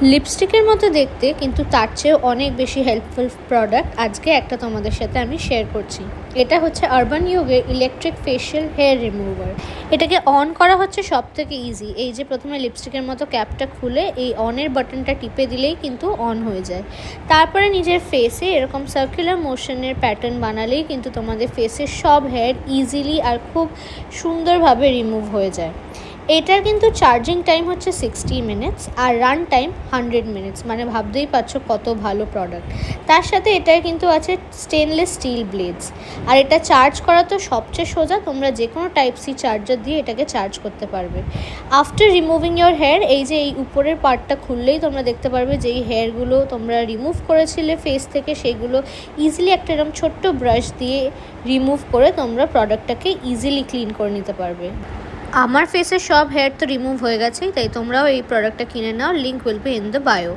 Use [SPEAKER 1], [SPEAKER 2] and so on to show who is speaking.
[SPEAKER 1] লিপস্টিকের মতো দেখতে কিন্তু তার চেয়েও অনেক বেশি হেল্পফুল প্রোডাক্ট আজকে একটা তোমাদের সাথে আমি শেয়ার করছি। এটা হচ্ছে আরবান ইয়োগের ইলেকট্রিক ফেশিয়াল হেয়ার রিমুভার। এটাকে অন করা হচ্ছে সবথেকে ইজি। এই যে প্রথমে লিপস্টিকের মতো ক্যাপটা খুলে এই অনের বাটনটা টিপে দিলেই কিন্তু অন হয়ে যায়। তারপরে নিজের ফেসে এরকম সার্কুলার মোশনের প্যাটার্ন বানালেই কিন্তু তোমাদের ফেসের সব হেয়ার ইজিলি আর খুব সুন্দরভাবে রিমুভ হয়ে যায়। এটার কিন্তু চার্জিং টাইম হচ্ছে 60 মিনিটস আর রান টাইম 100 মিনিটস, মানে ভাবতেই পারছো কত ভালো প্রোডাক্ট। তার সাথে এটার কিন্তু আছে স্টেনলেস স্টিল ব্লেডস। আর এটা চার্জ করা তো সবচেয়ে সোজা, তোমরা যে কোনো টাইপ সি চার্জার দিয়ে এটাকে চার্জ করতে পারবে। আফটার রিমুভিং ইয়োর হেয়ার, এই যে এই উপরের পার্টটা খুললেই তোমরা দেখতে পারবে যে এই হেয়ারগুলো তোমরা রিমুভ করেছিলে ফেস থেকে, সেইগুলো ইজিলি একটা এরকম ছোট্ট ব্রাশ দিয়ে রিমুভ করে তোমরা প্রোডাক্টটাকে ইজিলি ক্লিন করে নিতে পারবে। আমার ফেসের সব হেয়ার তো রিমুভ হয়ে গেছেই, তাই তোমরাও এই প্রোডাক্টটা কিনে নাও। Link will be in the bio.